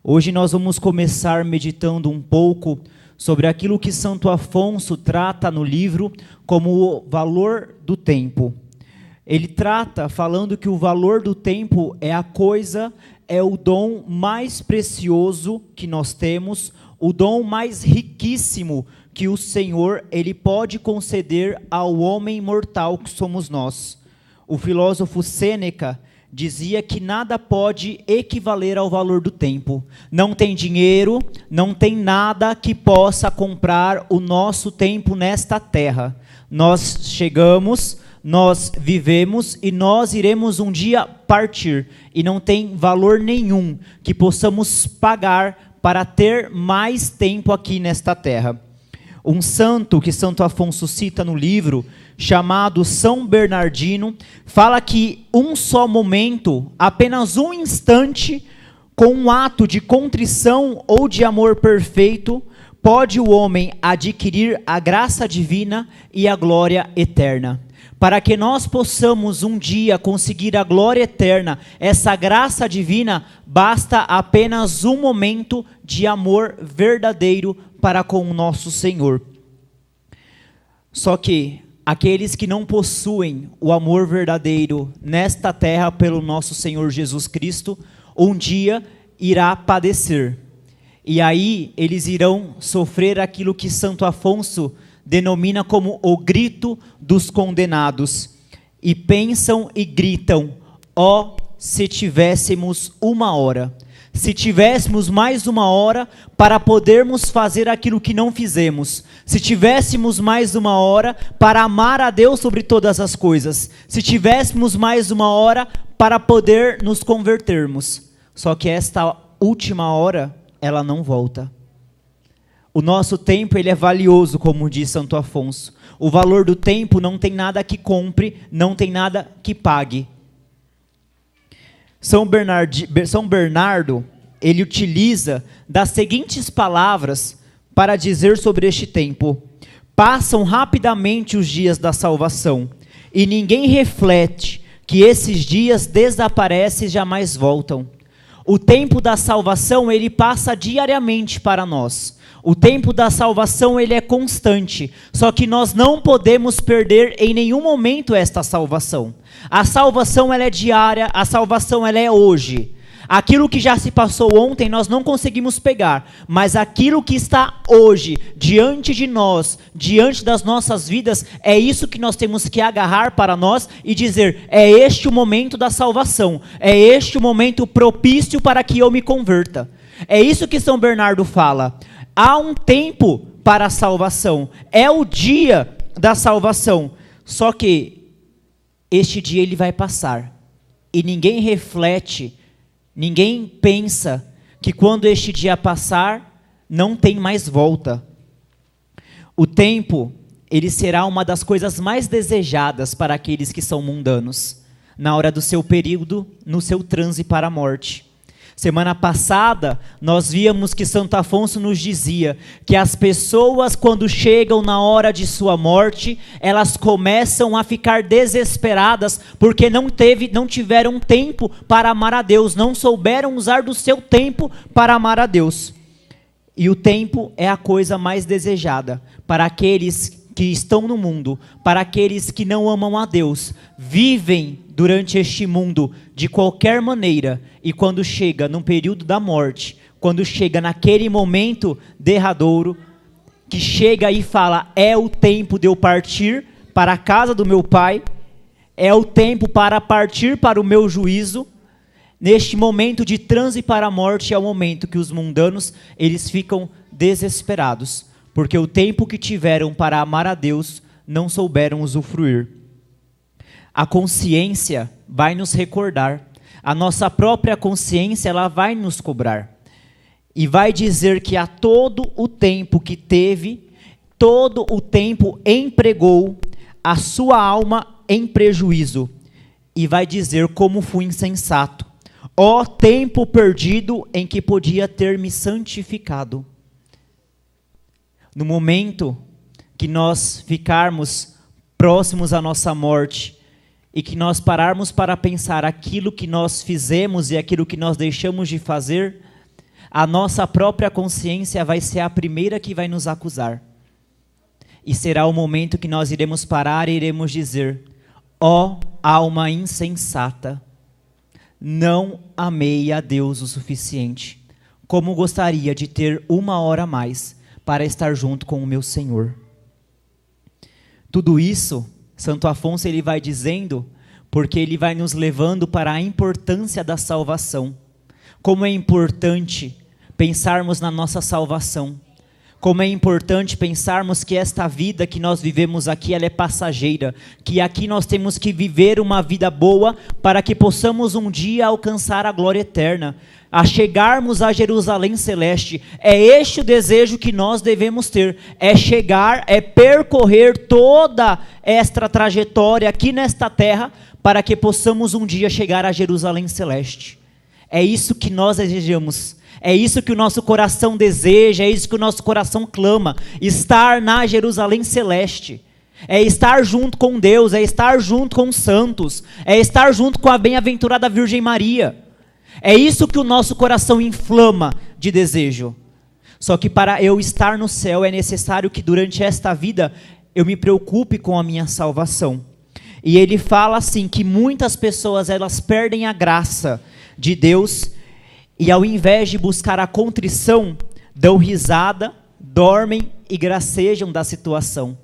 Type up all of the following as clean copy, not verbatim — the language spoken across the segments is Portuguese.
Hoje nós vamos começar meditando um pouco sobre aquilo que Santo Afonso trata no livro como o valor do tempo. Ele trata falando que o valor do tempo é o dom mais precioso que nós temos, o dom mais riquíssimo que o Senhor ele pode conceder ao homem mortal que somos nós. O filósofo Sêneca dizia que nada pode equivaler ao valor do tempo. Não tem dinheiro, não tem nada que possa comprar o nosso tempo nesta terra. Nós chegamos, nós vivemos e nós iremos um dia partir. E não tem valor nenhum que possamos pagar para ter mais tempo aqui nesta terra. Um santo que Santo Afonso cita no livro, chamado São Bernardino, fala que um só momento, apenas um instante, com um ato de contrição ou de amor perfeito, pode o homem adquirir a graça divina e a glória eterna. Para que nós possamos um dia conseguir a glória eterna, essa graça divina, basta apenas um momento de amor verdadeiro para com o nosso Senhor. Só que aqueles que não possuem o amor verdadeiro nesta terra pelo nosso Senhor Jesus Cristo, um dia irá padecer. E aí eles irão sofrer aquilo que Santo Afonso denomina como o grito dos condenados. E pensam e gritam: ó, se tivéssemos uma hora. Se tivéssemos mais uma hora para podermos fazer aquilo que não fizemos. Se tivéssemos mais uma hora para amar a Deus sobre todas as coisas. Se tivéssemos mais uma hora para poder nos convertermos. Só que esta última hora, ela não volta. O nosso tempo ele é valioso, como diz Santo Afonso. O valor do tempo não tem nada que compre, não tem nada que pague. São Bernardo, ele utiliza das seguintes palavras para dizer sobre este tempo: passam rapidamente os dias da salvação, e ninguém reflete que esses dias desaparecem e jamais voltam. O tempo da salvação, ele passa diariamente para nós. O tempo da salvação, ele é constante, só que nós não podemos perder em nenhum momento esta salvação. A salvação, ela é diária, a salvação, ela é hoje. Aquilo que já se passou ontem, nós não conseguimos pegar, mas aquilo que está hoje, diante de nós, diante das nossas vidas, é isso que nós temos que agarrar para nós e dizer: é este o momento da salvação, é este o momento propício para que eu me converta. É isso que São Bernardo fala. Há um tempo para a salvação, é o dia da salvação, só que este dia ele vai passar, e ninguém reflete, ninguém pensa que quando este dia passar, não tem mais volta. O tempo, ele será uma das coisas mais desejadas para aqueles que são mundanos, na hora do seu período, no seu transe para a morte. Semana passada, nós víamos que Santo Afonso nos dizia que as pessoas, quando chegam na hora de sua morte, elas começam a ficar desesperadas porque não tiveram tempo para amar a Deus, não souberam usar do seu tempo para amar a Deus. E o tempo é a coisa mais desejada para aqueles que estão no mundo, para aqueles que não amam a Deus, vivem durante este mundo de qualquer maneira, e quando chega no período da morte, quando chega naquele momento derradouro, que chega e fala: é o tempo de eu partir para a casa do meu Pai, é o tempo para partir para o meu juízo. Neste momento de transe para a morte é o momento que os mundanos, eles ficam desesperados, porque o tempo que tiveram para amar a Deus, não souberam usufruir. A consciência vai nos recordar, a nossa própria consciência, ela vai nos cobrar, e vai dizer que a todo o tempo que teve, todo o tempo empregou a sua alma em prejuízo, e vai dizer: como fui insensato, ó tempo perdido em que podia ter me santificado. No momento que nós ficarmos próximos à nossa morte, e que nós pararmos para pensar aquilo que nós fizemos e aquilo que nós deixamos de fazer, a nossa própria consciência vai ser a primeira que vai nos acusar. E será o momento que nós iremos parar e iremos dizer: ó alma insensata, não amei a Deus o suficiente, como gostaria de ter 1 hora a mais para estar junto com o meu Senhor. Tudo isso, Santo Afonso ele vai dizendo, porque ele vai nos levando para a importância da salvação. Como é importante pensarmos na nossa salvação. Como é importante pensarmos que esta vida que nós vivemos aqui, ela é passageira. Que aqui nós temos que viver uma vida boa para que possamos um dia alcançar a glória eterna. A chegarmos a Jerusalém Celeste. É este o desejo que nós devemos ter. É chegar, é percorrer toda esta trajetória aqui nesta terra para que possamos um dia chegar a Jerusalém Celeste. É isso que nós desejamos. É isso que o nosso coração deseja, é isso que o nosso coração clama, estar na Jerusalém Celeste, é estar junto com Deus, é estar junto com os santos, é estar junto com a bem-aventurada Virgem Maria, é isso que o nosso coração inflama de desejo. Só que para eu estar no céu é necessário que durante esta vida eu me preocupe com a minha salvação. E ele fala assim, que muitas pessoas elas perdem a graça de Deus, e ao invés de buscar a contrição, dão risada, dormem e gracejam da situação.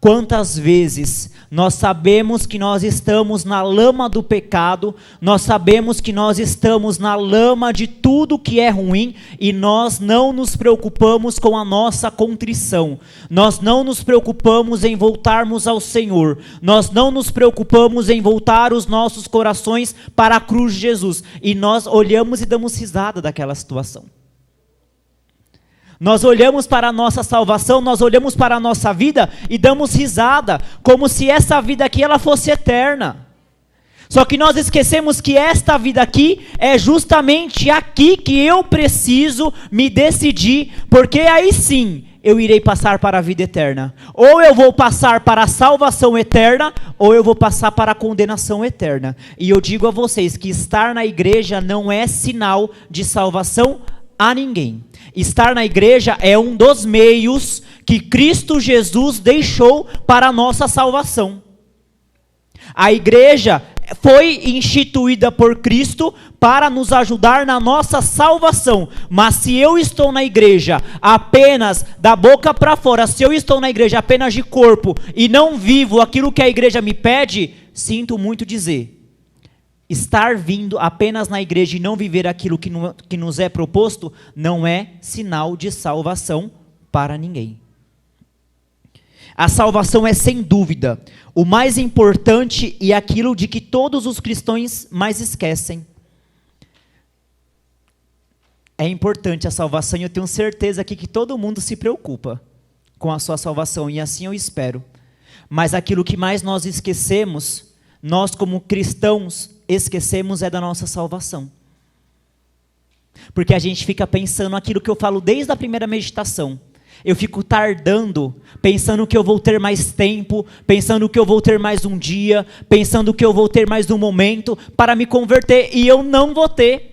Quantas vezes nós sabemos que nós estamos na lama do pecado, nós sabemos que nós estamos na lama de tudo que é ruim e nós não nos preocupamos com a nossa contrição, nós não nos preocupamos em voltarmos ao Senhor, nós não nos preocupamos em voltar os nossos corações para a cruz de Jesus e nós olhamos e damos risada daquela situação. Nós olhamos para a nossa salvação, nós olhamos para a nossa vida e damos risada, como se essa vida aqui ela fosse eterna. Só que nós esquecemos que esta vida aqui é justamente aqui que eu preciso me decidir, porque aí sim eu irei passar para a vida eterna. Ou eu vou passar para a salvação eterna, ou eu vou passar para a condenação eterna. E eu digo a vocês que estar na igreja não é sinal de salvação a ninguém. Estar na igreja é um dos meios que Cristo Jesus deixou para a nossa salvação. A igreja foi instituída por Cristo para nos ajudar na nossa salvação. Mas se eu estou na igreja apenas da boca para fora, se eu estou na igreja apenas de corpo e não vivo aquilo que a igreja me pede, sinto muito dizer. Estar vindo apenas na igreja e não viver aquilo que nos é proposto não é sinal de salvação para ninguém. A salvação é sem dúvida o mais importante e aquilo de que todos os cristãos mais esquecem. É importante a salvação e eu tenho certeza aqui que todo mundo se preocupa com a sua salvação e assim eu espero. Mas aquilo que mais nós esquecemos, nós como cristãos esquecemos é da nossa salvação. Porque a gente fica pensando aquilo que eu falo desde a primeira meditação. Eu fico tardando, pensando que eu vou ter mais tempo, pensando que eu vou ter mais um dia, pensando que eu vou ter mais um momento para me converter, e eu não vou ter.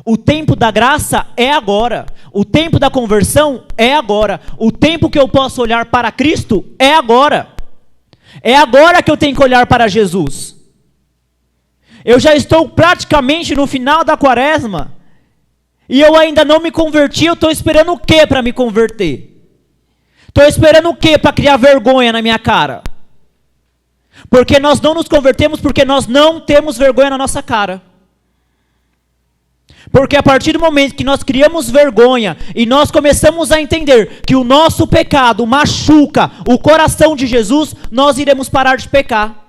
O tempo da graça é agora, o tempo da conversão é agora, o tempo que eu posso olhar para Cristo é agora. É agora que eu tenho que olhar para Jesus. Eu já estou praticamente no final da quaresma. E eu ainda não me converti, eu estou esperando o que para me converter? Estou esperando o que para criar vergonha na minha cara? Porque nós não nos convertemos porque nós não temos vergonha na nossa cara. Porque a partir do momento que nós criamos vergonha e nós começamos a entender que o nosso pecado machuca o coração de Jesus, nós iremos parar de pecar.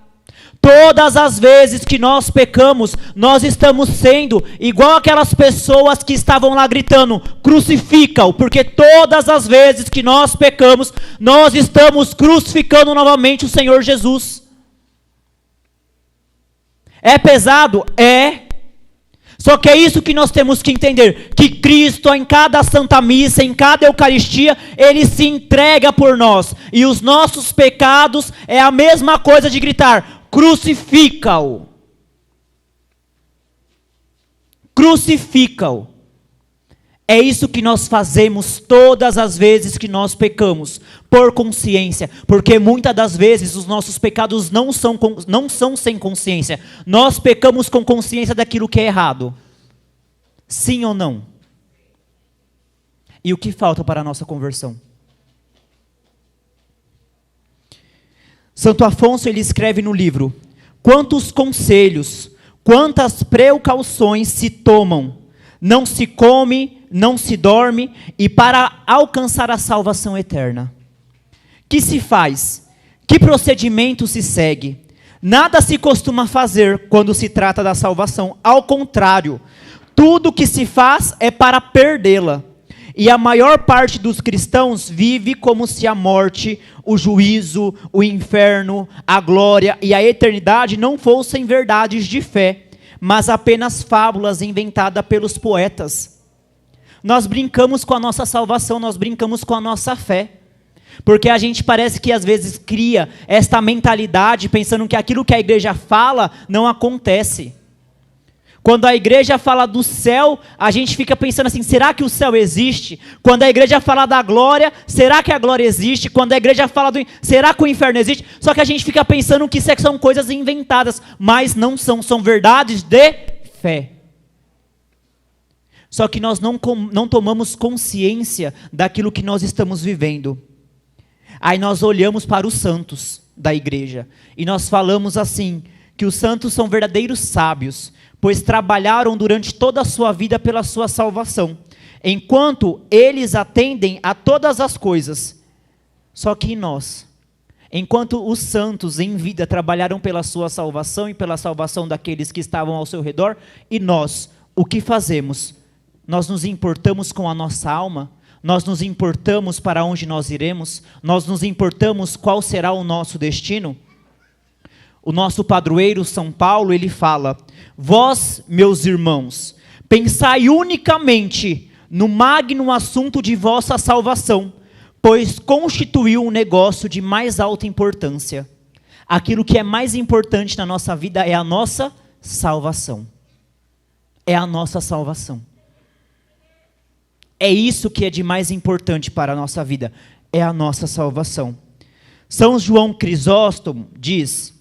Todas as vezes que nós pecamos, nós estamos sendo igual aquelas pessoas que estavam lá gritando, crucifica-o, porque todas as vezes que nós pecamos, nós estamos crucificando novamente o Senhor Jesus. É pesado? É. Só que é isso que nós temos que entender, que Cristo em cada Santa Missa, em cada Eucaristia, Ele se entrega por nós. E os nossos pecados é a mesma coisa de gritar, crucifica-o. Crucifica-o. É isso que nós fazemos todas as vezes que nós pecamos, por consciência, porque muitas das vezes os nossos pecados não são sem consciência. Nós pecamos com consciência daquilo que é errado. Sim ou não? E o que falta para a nossa conversão? Santo Afonso, ele escreve no livro: quantos conselhos, quantas precauções se tomam, não se come, não se dorme, e para alcançar a salvação eterna. Que se faz? Que procedimento se segue? Nada se costuma fazer quando se trata da salvação. Ao contrário, tudo que se faz é para perdê-la. E a maior parte dos cristãos vive como se a morte, o juízo, o inferno, a glória e a eternidade não fossem verdades de fé, mas apenas fábulas inventadas pelos poetas. Nós brincamos com a nossa salvação, nós brincamos com a nossa fé. Porque a gente parece que às vezes cria esta mentalidade pensando que aquilo que a igreja fala não acontece. Quando a igreja fala do céu, a gente fica pensando assim, será que o céu existe? Quando a igreja fala da glória, será que a glória existe? Quando a igreja fala será que o inferno existe? Só que a gente fica pensando que isso são coisas inventadas, mas não são verdades de fé. Só que nós não tomamos consciência daquilo que nós estamos vivendo. Aí nós olhamos para os santos da igreja e nós falamos assim, que os santos são verdadeiros sábios, pois trabalharam durante toda a sua vida pela sua salvação, enquanto eles atendem a todas as coisas. Só que nós, enquanto os santos em vida trabalharam pela sua salvação e pela salvação daqueles que estavam ao seu redor, e nós, o que fazemos? Nós nos importamos com a nossa alma? Nós nos importamos para onde nós iremos? Nós nos importamos qual será o nosso destino? O nosso padroeiro São Paulo, ele fala: vós, meus irmãos, pensai unicamente no magno assunto de vossa salvação, pois constituiu um negócio de mais alta importância. Aquilo que é mais importante na nossa vida é a nossa salvação. É a nossa salvação. É isso que é de mais importante para a nossa vida, é a nossa salvação. São João Crisóstomo diz: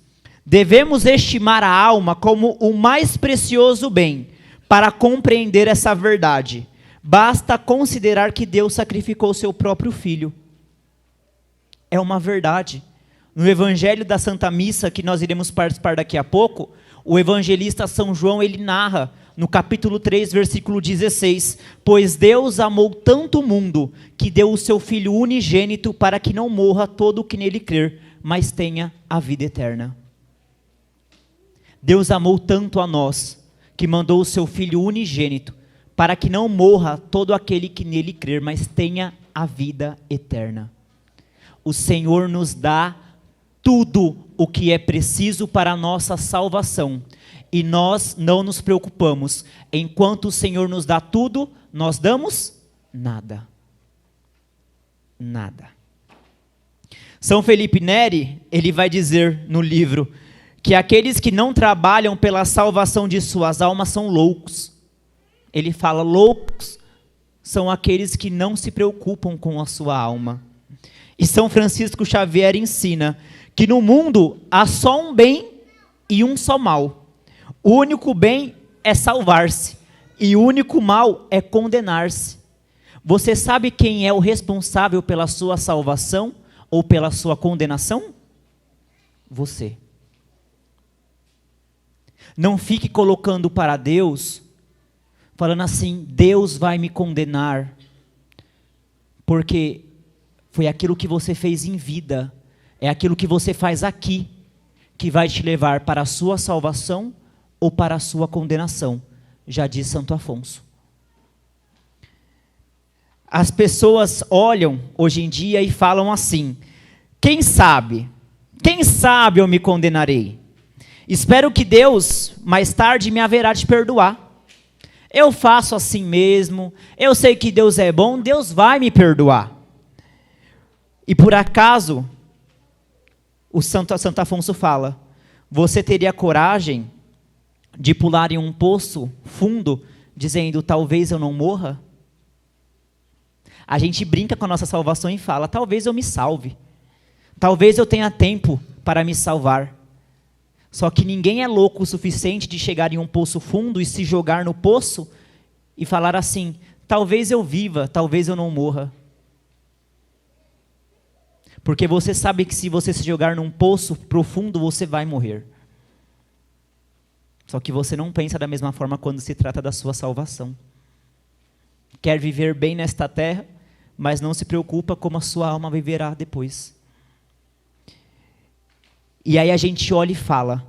devemos estimar a alma como o mais precioso bem. Para compreender essa verdade, basta considerar que Deus sacrificou seu próprio Filho. É uma verdade. No Evangelho da Santa Missa, que nós iremos participar daqui a pouco, o evangelista São João, ele narra, no capítulo 3, versículo 16, pois Deus amou tanto o mundo, que deu o seu Filho unigênito, para que não morra todo o que nele crer, mas tenha a vida eterna. Deus amou tanto a nós, que mandou o seu Filho unigênito, para que não morra todo aquele que nele crer, mas tenha a vida eterna. O Senhor nos dá tudo o que é preciso para a nossa salvação, e nós não nos preocupamos. Enquanto o Senhor nos dá tudo, nós damos nada. Nada. São Felipe Neri, ele vai dizer no livro, que aqueles que não trabalham pela salvação de suas almas são loucos. Ele fala, loucos são aqueles que não se preocupam com a sua alma. E São Francisco Xavier ensina que no mundo há só um bem e um só mal. O único bem é salvar-se, e o único mal é condenar-se. Você sabe quem é o responsável pela sua salvação ou pela sua condenação? Você. Não fique colocando para Deus, falando assim, Deus vai me condenar, porque foi aquilo que você fez em vida, é aquilo que você faz aqui, que vai te levar para a sua salvação ou para a sua condenação, já diz Santo Afonso. As pessoas olham hoje em dia e falam assim, quem sabe eu me condenarei? Espero que Deus, mais tarde, me haverá de perdoar. Eu faço assim mesmo, eu sei que Deus é bom, Deus vai me perdoar. E por acaso, o Santo Afonso fala, você teria coragem de pular em um poço fundo, dizendo, talvez eu não morra? A gente brinca com a nossa salvação e fala, talvez eu me salve. Talvez eu tenha tempo para me salvar. Só que ninguém é louco o suficiente de chegar em um poço fundo e se jogar no poço e falar assim, talvez eu viva, talvez eu não morra. Porque você sabe que se você se jogar num poço profundo, você vai morrer. Só que você não pensa da mesma forma quando se trata da sua salvação. Quer viver bem nesta terra, mas não se preocupa como a sua alma viverá depois. E aí a gente olha e fala,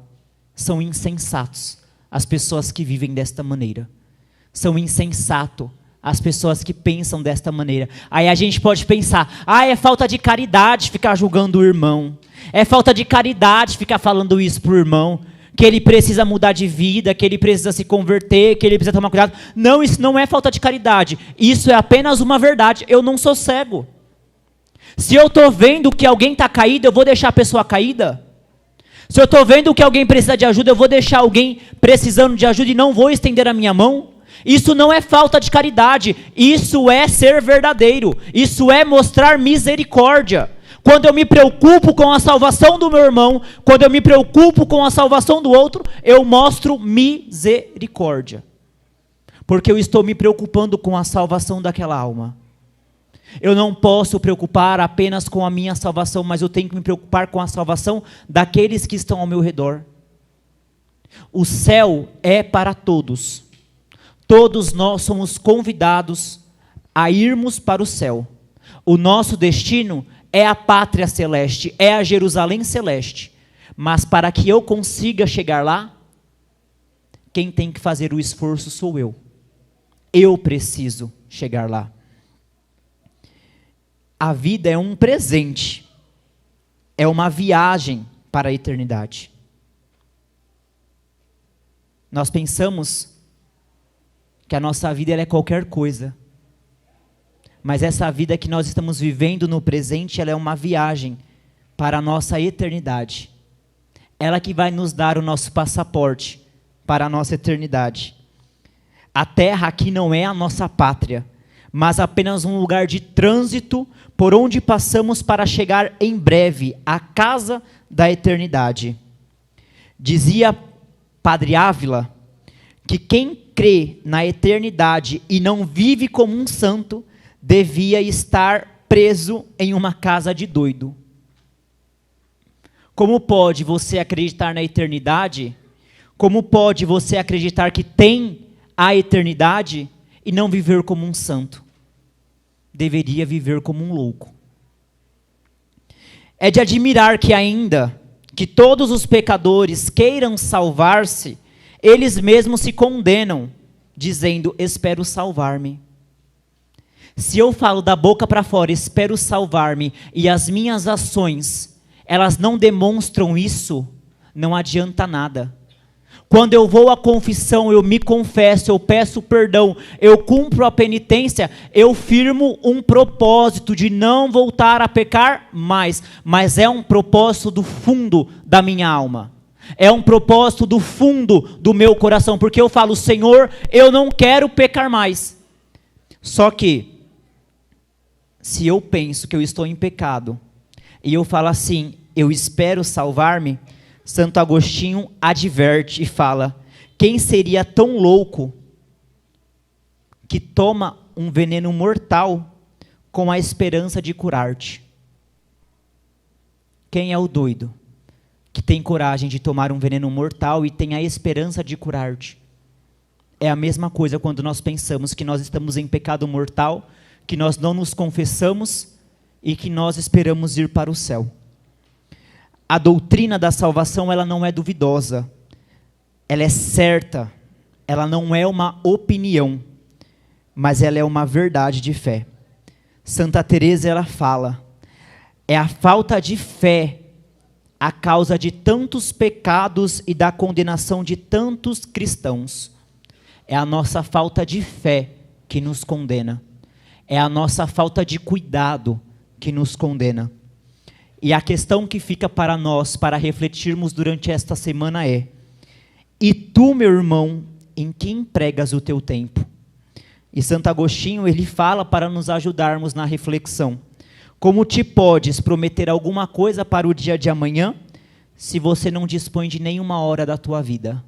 são insensatos as pessoas que vivem desta maneira. São insensatos as pessoas que pensam desta maneira. Aí a gente pode pensar, é falta de caridade ficar julgando o irmão. É falta de caridade ficar falando isso para o irmão. Que ele precisa mudar de vida, que ele precisa se converter, que ele precisa tomar cuidado. Não, isso não é falta de caridade. Isso é apenas uma verdade. Eu não sou cego. Se eu estou vendo que alguém está caído, eu vou deixar a pessoa caída? Se eu estou vendo que alguém precisa de ajuda, eu vou deixar alguém precisando de ajuda e não vou estender a minha mão? Isso não é falta de caridade, isso é ser verdadeiro, isso é mostrar misericórdia. Quando eu me preocupo com a salvação do meu irmão, quando eu me preocupo com a salvação do outro, eu mostro misericórdia. Porque eu estou me preocupando com a salvação daquela alma. Eu não posso preocupar apenas com a minha salvação, mas eu tenho que me preocupar com a salvação daqueles que estão ao meu redor. O céu é para todos. Todos nós somos convidados a irmos para o céu. O nosso destino é a pátria celeste, é a Jerusalém celeste. Mas para que eu consiga chegar lá, quem tem que fazer o esforço sou eu. Eu preciso chegar lá. A vida é um presente, é uma viagem para a eternidade. Nós pensamos que a nossa vida ela é qualquer coisa, mas essa vida que nós estamos vivendo no presente, ela é uma viagem para a nossa eternidade. Ela que vai nos dar o nosso passaporte para a nossa eternidade. A terra aqui não é a nossa pátria, mas apenas um lugar de trânsito por onde passamos para chegar em breve à casa da eternidade. Dizia Padre Ávila que quem crê na eternidade e não vive como um santo, devia estar preso em uma casa de doido. Como pode você acreditar na eternidade? Como pode você acreditar que tem a eternidade e não viver como um santo? Deveria viver como um louco. É de admirar que ainda que todos os pecadores queiram salvar-se, eles mesmos se condenam, dizendo, espero salvar-me. Se eu falo da boca para fora, espero salvar-me, e as minhas ações, elas não demonstram isso, não adianta nada. Quando eu vou à confissão, eu me confesso, eu peço perdão, eu cumpro a penitência, eu firmo um propósito de não voltar a pecar mais, mas é um propósito do fundo da minha alma. É um propósito do fundo do meu coração, porque eu falo, Senhor, eu não quero pecar mais. Só que, se eu penso que eu estou em pecado, e eu falo assim, eu espero salvar-me, Santo Agostinho adverte e fala, quem seria tão louco que toma um veneno mortal com a esperança de curar-te? Quem é o doido que tem coragem de tomar um veneno mortal e tem a esperança de curar-te? É a mesma coisa quando nós pensamos que nós estamos em pecado mortal, que nós não nos confessamos e que nós esperamos ir para o céu. A doutrina da salvação, ela não é duvidosa, ela é certa, ela não é uma opinião, mas ela é uma verdade de fé. Santa Teresa, ela fala, é a falta de fé a causa de tantos pecados e da condenação de tantos cristãos. É a nossa falta de fé que nos condena. É a nossa falta de cuidado que nos condena. E a questão que fica para nós, para refletirmos durante esta semana é, e tu, meu irmão, em que empregas o teu tempo? E Santo Agostinho, ele fala para nos ajudarmos na reflexão. Como te podes prometer alguma coisa para o dia de amanhã, se você não dispõe de nenhuma hora da tua vida?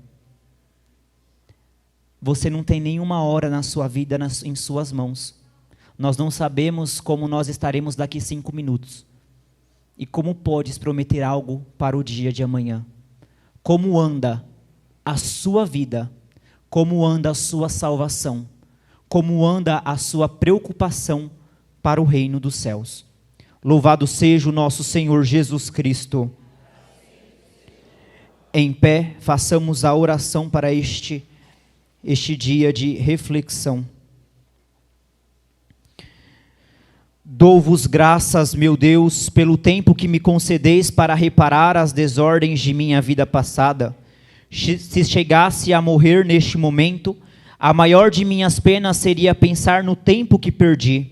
Você não tem nenhuma hora na sua vida em suas mãos. Nós não sabemos como nós estaremos daqui 5 minutos. E como podes prometer algo para o dia de amanhã? Como anda a sua vida? Como anda a sua salvação? Como anda a sua preocupação para o reino dos céus? Louvado seja o nosso Senhor Jesus Cristo. Em pé, façamos a oração para este dia de reflexão. Dou-vos graças, meu Deus, pelo tempo que me concedeis para reparar as desordens de minha vida passada. Se chegasse a morrer neste momento, a maior de minhas penas seria pensar no tempo que perdi.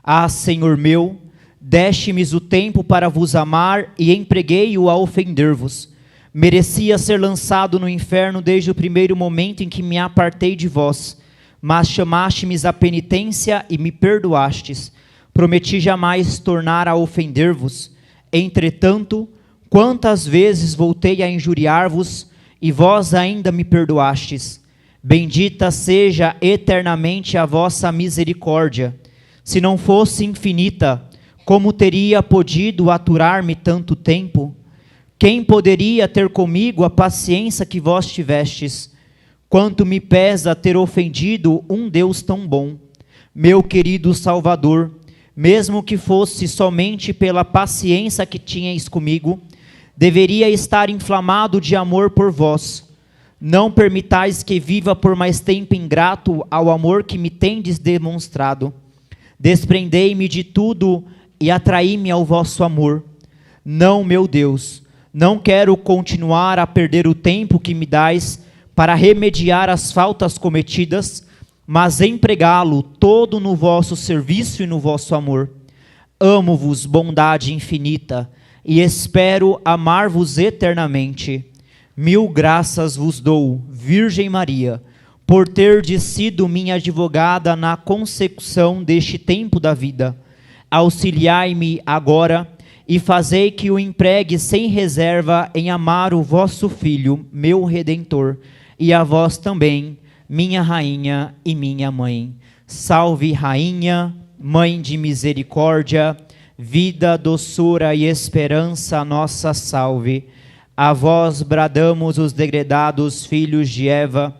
Ah, Senhor meu, deste-me o tempo para vos amar e empreguei-o a ofender-vos. Merecia ser lançado no inferno desde o primeiro momento em que me apartei de vós, mas chamaste-me à penitência e me perdoastes. Prometi jamais tornar a ofender-vos. Entretanto, quantas vezes voltei a injuriar-vos, e vós ainda me perdoastes. Bendita seja eternamente a vossa misericórdia. Se não fosse infinita, como teria podido aturar-me tanto tempo? Quem poderia ter comigo a paciência que vós tivestes? Quanto me pesa ter ofendido um Deus tão bom. Meu querido Salvador, mesmo que fosse somente pela paciência que tinhais comigo, deveria estar inflamado de amor por vós. Não permitais que viva por mais tempo ingrato ao amor que me tendes demonstrado. Desprendei-me de tudo e atraí-me ao vosso amor. Não, meu Deus, não quero continuar a perder o tempo que me dais para remediar as faltas cometidas, mas empregá-lo todo no vosso serviço e no vosso amor. Amo-vos, bondade infinita, e espero amar-vos eternamente. 1000 graças vos dou, Virgem Maria, por terdes sido minha advogada na consecução deste tempo da vida. Auxiliai-me agora e fazei que o empregue sem reserva em amar o vosso Filho, meu Redentor, e a vós também, minha Rainha e minha Mãe. Salve, Rainha, Mãe de misericórdia, vida, doçura e esperança, nossa salve. A vós bradamos os degredados filhos de Eva,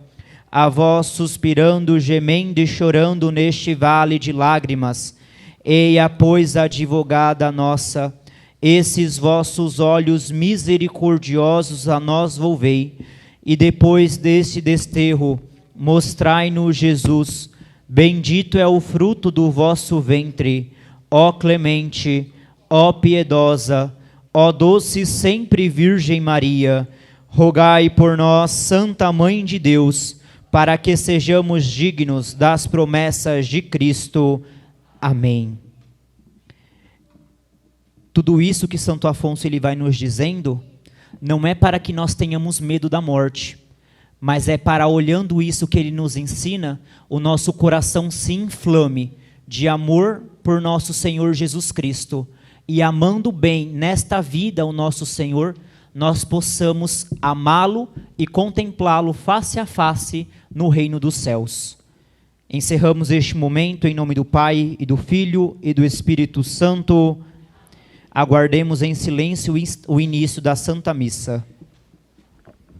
a vós suspirando, gemendo e chorando neste vale de lágrimas. Eia, pois, advogada nossa, esses vossos olhos misericordiosos a nós volvei, e depois deste desterro, mostrai-nos Jesus. Bendito é o fruto do vosso ventre, ó clemente, ó piedosa, ó doce sempre Virgem Maria. Rogai por nós, Santa Mãe de Deus, para que sejamos dignos das promessas de Cristo. Amém. Tudo isso que Santo Afonso ele vai nos dizendo, não é para que nós tenhamos medo da morte, mas é para, olhando isso que ele nos ensina, o nosso coração se inflame de amor por nosso Senhor Jesus Cristo, e amando bem nesta vida o nosso Senhor, nós possamos amá-lo e contemplá-lo face a face no reino dos céus. Encerramos este momento em nome do Pai, e do Filho, e do Espírito Santo. Aguardemos em silêncio o início da Santa Missa.